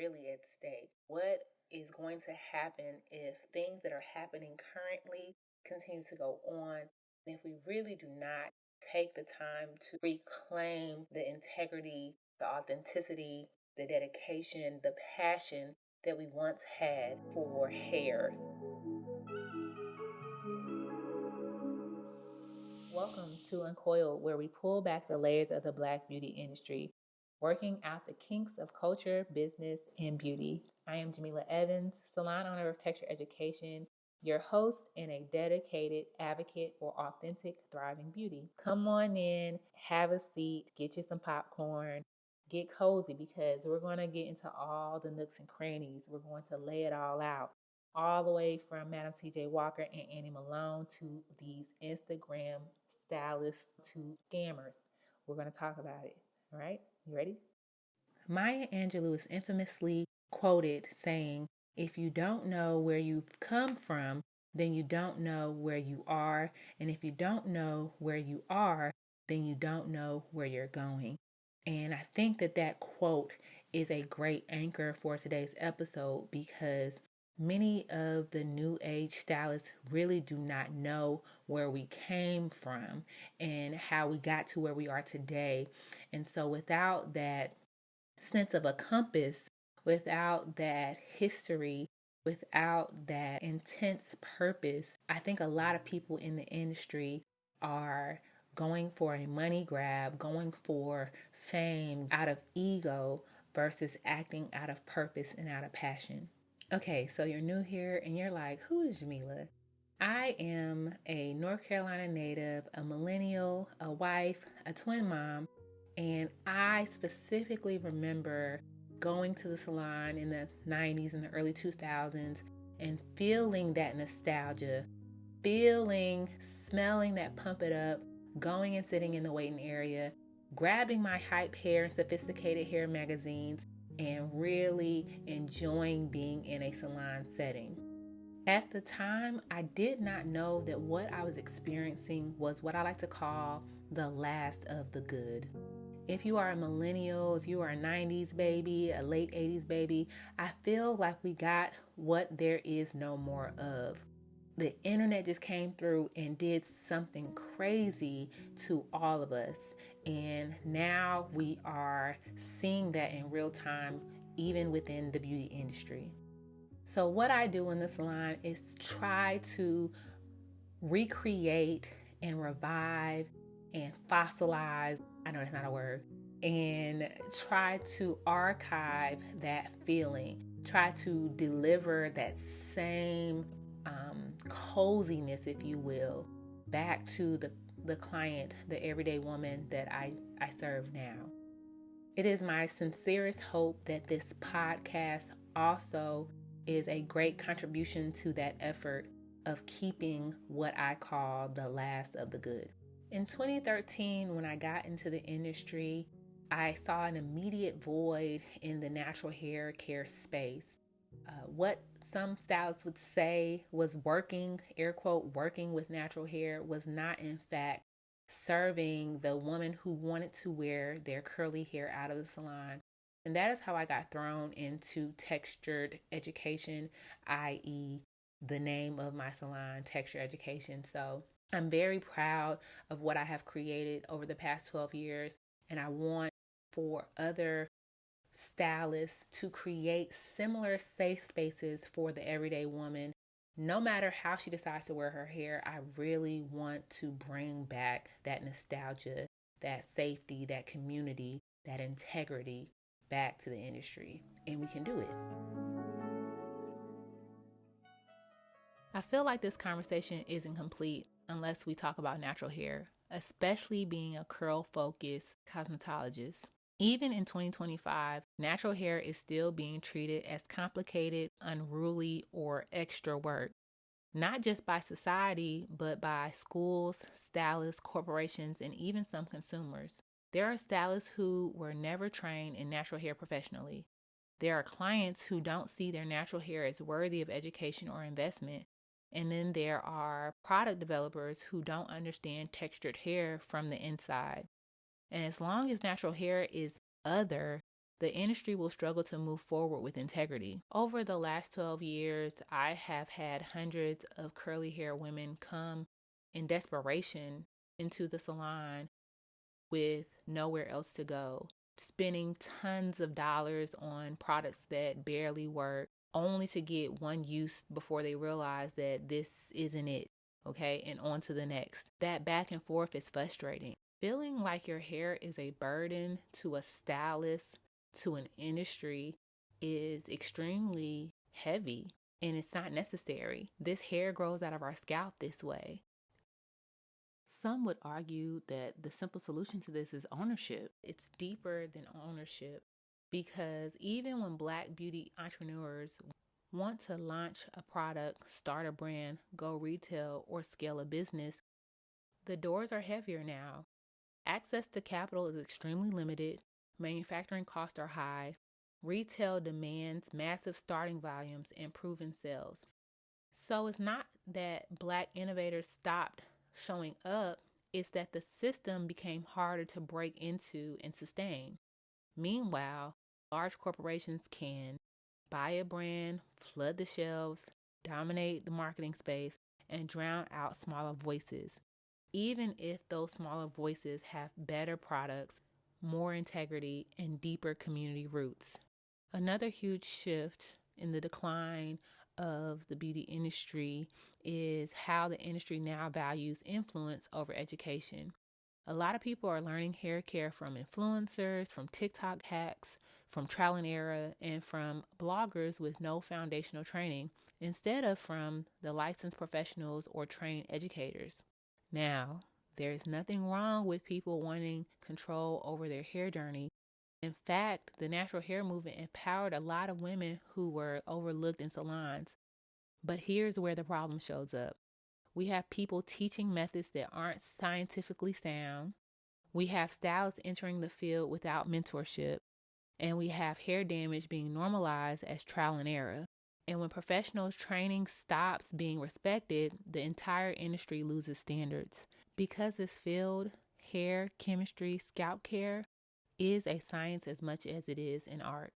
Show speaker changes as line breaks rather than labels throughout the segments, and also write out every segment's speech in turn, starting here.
really at stake? What is going to happen if things that are happening currently continue to go on? And if we really do not take the time to reclaim the integrity, the authenticity, the dedication, the passion that we once had for hair. Welcome to Uncoiled, where we pull back the layers of the Black beauty industry, working out the kinks of culture, business, and beauty. I am Jameelah Evans, salon owner of Texture Education, your host and a dedicated advocate for authentic, thriving beauty. Come on in, have a seat, get you some popcorn, get cozy because we're going to get into all the nooks and crannies. We're going to lay it all out. All the way from Madam C.J. Walker and Annie Malone to these Instagram stylists to scammers. We're going to talk about it. All right, you ready? Maya Angelou is infamously quoted saying, "If you don't know where you've come from, then you don't know where you are. And if you don't know where you are, then you don't know where you're going." And I think that quote is a great anchor for today's episode because many of the new age stylists really do not know where we came from and how we got to where we are today. And so without that sense of a compass, without that history, without that intense purpose, I think a lot of people in the industry are going for a money grab, going for fame out of ego versus acting out of purpose and out of passion. Okay, so you're new here and you're like, who is Jameelah? I am a North Carolina native, a millennial, a wife, a twin mom, and I specifically remember going to the salon in the 90s and the early 2000s and feeling that nostalgia, smelling that pump it up, going and sitting in the waiting area, grabbing my hype hair and sophisticated hair magazines, and really enjoying being in a salon setting. At the time, I did not know that what I was experiencing was what I like to call the last of the good. If you are a millennial, if you are a 90s baby, a late 80s baby, I feel like we got what there is no more of. The internet just came through and did something crazy to all of us. And now we are seeing that in real time, even within the beauty industry. So what I do in the salon is try to recreate and revive and fossilize, I know that's not a word, and try to archive that feeling, try to deliver that same coziness, if you will, back to the client, the everyday woman that I serve now. It is my sincerest hope that this podcast also is a great contribution to that effort of keeping what I call the last of the good. In 2013, when I got into the industry, I saw an immediate void in the natural hair care space. What some stylists would say was working, air quote, working with natural hair was not in fact serving the woman who wanted to wear their curly hair out of the salon. And that is how I got thrown into Textured Education, i.e. the name of my salon, Texture Education. So I'm very proud of what I have created over the past 12 years. And I want for other stylists to create similar safe spaces for the everyday woman. No matter how she decides to wear her hair, I really want to bring back that nostalgia, that safety, that community, that integrity back to the industry. And we can do it. I feel like this conversation isn't complete unless we talk about natural hair, especially being a curl-focused cosmetologist. Even in 2025, natural hair is still being treated as complicated, unruly, or extra work. Not just by society, but by schools, stylists, corporations, and even some consumers. There are stylists who were never trained in natural hair professionally. There are clients who don't see their natural hair as worthy of education or investment. And then there are product developers who don't understand textured hair from the inside. And as long as natural hair is other, the industry will struggle to move forward with integrity. Over the last 12 years, I have had hundreds of curly hair women come in desperation into the salon with nowhere else to go, spending tons of dollars on products that barely work, only to get one use before they realize that this isn't it, okay, and on to the next. That back and forth is frustrating. Feeling like your hair is a burden to a stylist, to an industry, is extremely heavy, and it's not necessary. This hair grows out of our scalp this way. Some would argue that the simple solution to this is ownership. It's deeper than ownership, because even when Black beauty entrepreneurs want to launch a product, start a brand, go retail, or scale a business, the doors are heavier now. Access to capital is extremely limited. Manufacturing costs are high. Retail demands massive starting volumes and proven sales. So it's not that Black innovators stopped showing up, it's that the system became harder to break into and sustain. Meanwhile, large corporations can buy a brand, flood the shelves, dominate the marketing space, and drown out smaller voices, even if those smaller voices have better products, more integrity, and deeper community roots. Another huge shift in the decline of the beauty industry is how the industry now values influence over education. A lot of people are learning hair care from influencers, from TikTok hacks, from trial and error, and from bloggers with no foundational training, instead of from the licensed professionals or trained educators. Now, there is nothing wrong with people wanting control over their hair journey. In fact, the natural hair movement empowered a lot of women who were overlooked in salons. But here's where the problem shows up. We have people teaching methods that aren't scientifically sound. We have stylists entering the field without mentorship. And we have hair damage being normalized as trial and error. And when professionals' training stops being respected, the entire industry loses standards. Because this field, hair, chemistry, scalp care, is a science as much as it is an art.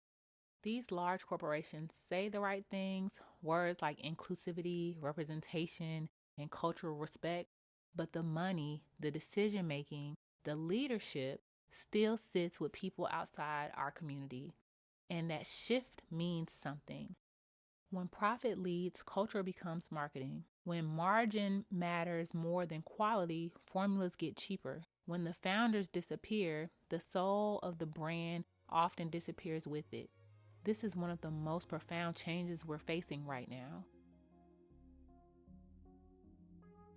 These large corporations say the right things, words like inclusivity, representation, and cultural respect, but the money, the decision-making, the leadership still sits with people outside our community. And that shift means something. When profit leads, culture becomes marketing. When margin matters more than quality, formulas get cheaper. When the founders disappear, the soul of the brand often disappears with it. This is one of the most profound changes we're facing right now.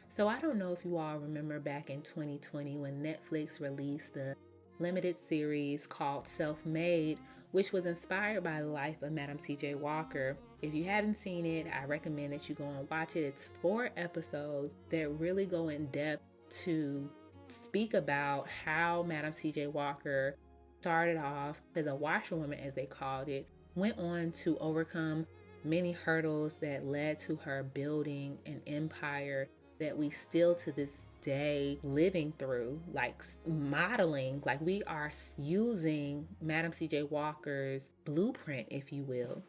So I don't know if you all remember back in 2020 when Netflix released the limited series called Self-Made, which was inspired by the life of Madam C.J. Walker. If you haven't seen it, I recommend that you go and watch it. It's 4 episodes that really go in depth to speak about how Madam C.J. Walker started off as a washerwoman, as they called it, went on to overcome many hurdles that led to her building an empire that we still to this day living through, like modeling, like we are using Madam C.J. Walker's blueprint, if you will.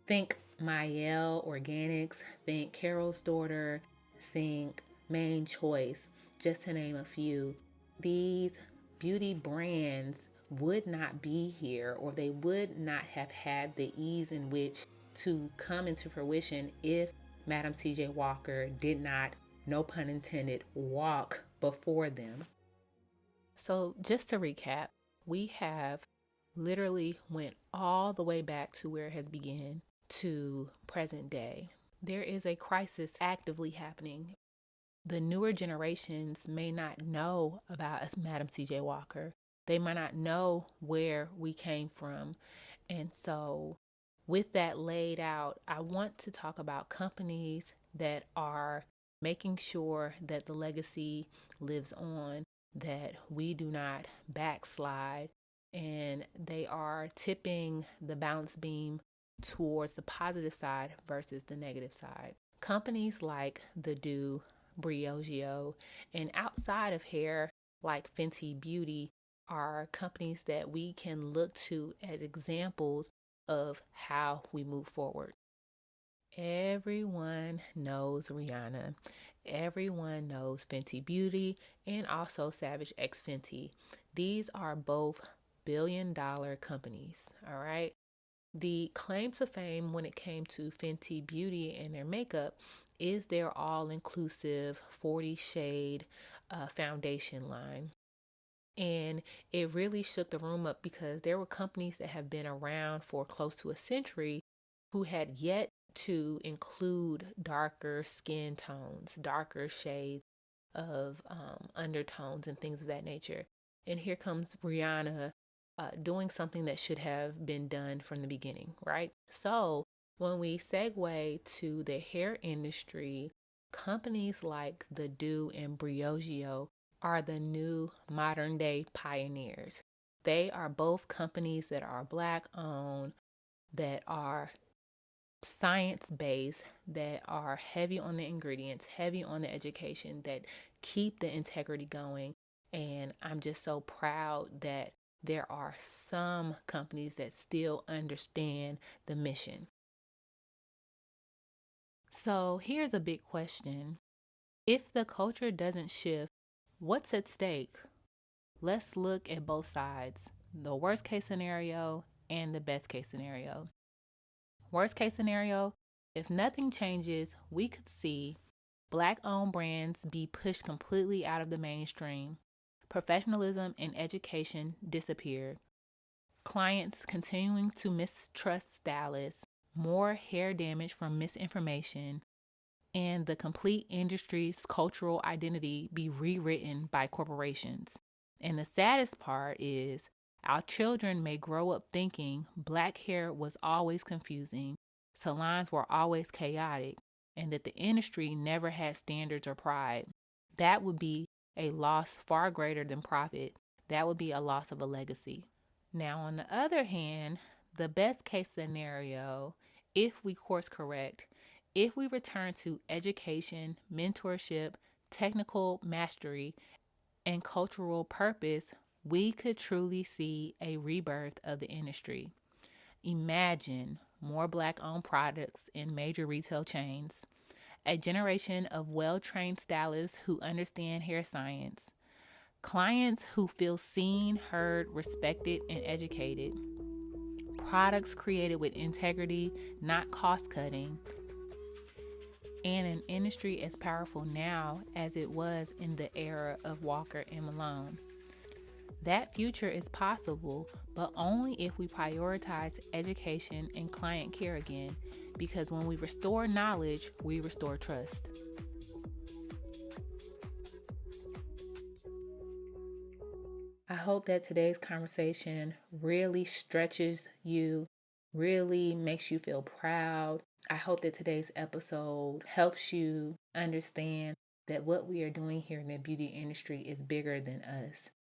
Think Mayel Organics, think Carol's Daughter, think Main Choice, just to name a few. These beauty brands would not be here, or they would not have had the ease in which to come into fruition if Madam C.J. Walker did not, no pun intended, walk before them. So just to recap, we have literally went all the way back to where it has begun to present day. There is a crisis actively happening. The newer generations may not know about us, Madam C.J. Walker. They might not know where we came from. And so with that laid out, I want to talk about companies that are making sure that the legacy lives on, that we do not backslide, and they are tipping the balance beam towards the positive side versus the negative side. Companies like The Do, Briogeo, and outside of hair like Fenty Beauty are companies that we can look to as examples of how we move forward. Everyone knows Rihanna. Everyone knows Fenty Beauty and also Savage X Fenty. These are both billion-dollar companies, all right? The claim to fame when it came to Fenty Beauty and their makeup is their all-inclusive 40 shade foundation line. And it really shook the room up because there were companies that have been around for close to a century who had yet to include darker skin tones, darker shades of undertones and things of that nature. And here comes Rihanna doing something that should have been done from the beginning, right? So when we segue to the hair industry, companies like The Do and Briogeo are the new modern day pioneers. They are both companies that are Black owned, that are science based, that are heavy on the ingredients, heavy on the education, that keep the integrity going. And I'm just so proud that there are some companies that still understand the mission. So here's a big question. If the culture doesn't shift, what's at stake? Let's look at both sides, the worst case scenario and the best case scenario. Worst case scenario, if nothing changes, we could see Black-owned brands be pushed completely out of the mainstream, professionalism and education disappear, clients continuing to mistrust stylists, more hair damage from misinformation, and the complete industry's cultural identity be rewritten by corporations. And the saddest part is our children may grow up thinking Black hair was always confusing, salons were always chaotic, and that the industry never had standards or pride. That would be a loss far greater than profit. That would be a loss of a legacy. Now, on the other hand, the best case scenario, if we course correct, if we return to education, mentorship, technical mastery, and cultural purpose, we could truly see a rebirth of the industry. Imagine more Black-owned products in major retail chains, a generation of well-trained stylists who understand hair science, clients who feel seen, heard, respected, and educated, products created with integrity, not cost-cutting, and an industry as powerful now as it was in the era of Walker and Malone. That future is possible, but only if we prioritize education and client care again, because when we restore knowledge, we restore trust. I hope that today's conversation really stretches you, really makes you feel proud. I hope that today's episode helps you understand that what we are doing here in the beauty industry is bigger than us.